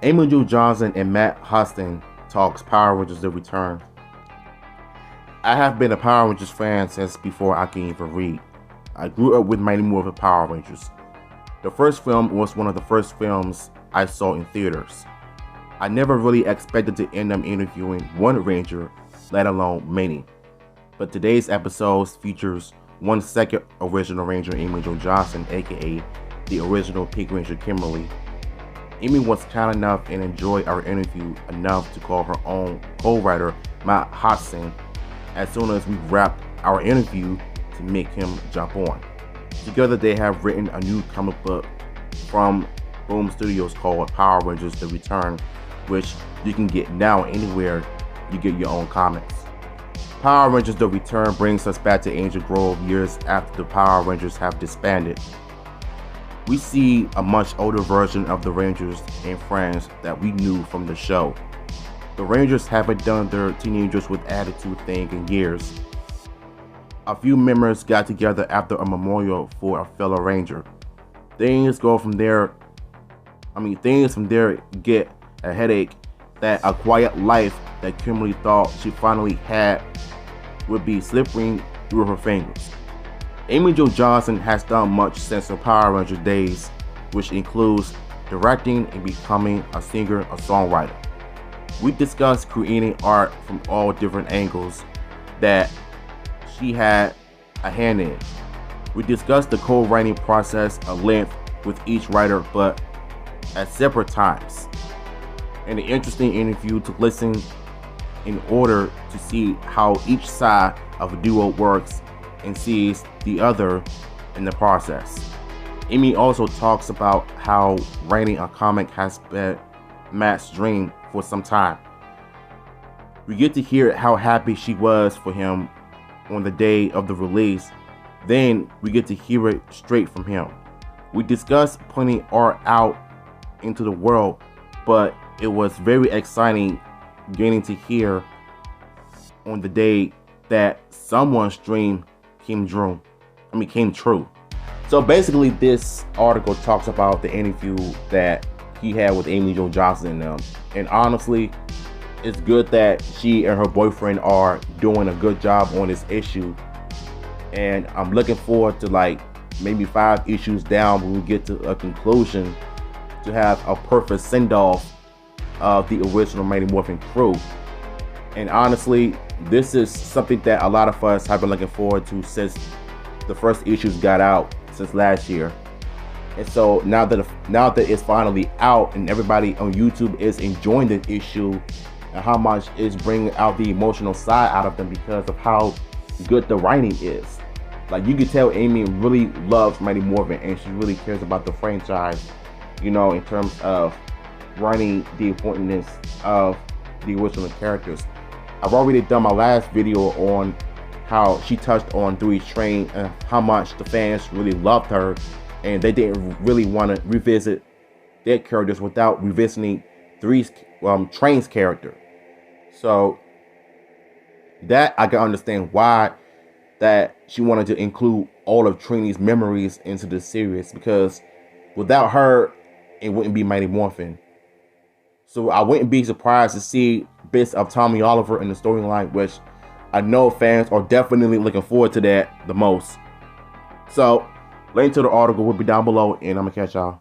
Amy Jo Johnson and Matt Hotson talks Power Rangers The Return. I have been a Power Rangers fan since before I can even read. I grew up with Mighty Morphin Power Rangers. The first film was one of the first films I saw in theaters. I never really expected to end up interviewing one Ranger, let alone many. But today's episode features one second original Ranger, Amy Jo Johnson, aka the original Pink Ranger Kimberly. Amy was kind enough and enjoyed our interview enough to call her own co-writer, Matt Hotson, as soon as we wrapped our interview to make him jump on. Together they have written a new comic book from Boom Studios called Power Rangers The Return, which you can get now anywhere you get your own comics. Power Rangers The Return brings us back to Angel Grove years after the Power Rangers have disbanded. We see a much older version of the Rangers and friends that we knew from the show. The Rangers haven't done their teenagers with attitude thing in years. A few members got together after a memorial for a fellow Ranger. Things from there get a headache that a quiet life that Kimberly thought she finally had would be slipping through her fingers. Amy Jo Johnson has done much since her Power Ranger days, which includes directing and becoming a singer and songwriter. We discussed creating art from all different angles that she had a hand in. We discussed the co-writing process at length with each writer, but at separate times. And an interesting interview to listen in order to see how each side of a duo works and sees the other in the process. Amy also talks about how writing a comic has been Matt's dream for some time. We get to hear how happy she was for him on the day of the release. Then we get to hear it straight from him. We discussed putting art out into the world, but it was very exciting getting to hear on the day that someone's dream came true. So basically this article talks about the interview that he had with Amy Jo Johnson and them. And honestly, it's good that she and her boyfriend are doing a good job on this issue. And I'm looking forward to maybe 5 issues down when we get to a conclusion to have a perfect send-off of the original Mighty Morphin crew. And honestly, this is something that a lot of us have been looking forward to since the first issues got out since last year. And so now that it's finally out and everybody on YouTube is enjoying the issue and how much it's bringing out the emotional side out of them because of how good the writing is. You can tell Amy really loves Mighty Morphin and she really cares about the franchise, in terms of writing the importance of the original characters. I've already done my last video on how she touched on Dewey's Train and how much the fans really loved her and they didn't really want to revisit their characters without revisiting Train's character. So that I can understand why that she wanted to include all of Trini's memories into the series, because without her it wouldn't be Mighty Morphin. So I wouldn't be surprised to see bits of Tommy Oliver in the storyline, which I know fans are definitely looking forward to that the most. So link to the article will be down below and I'm gonna catch y'all.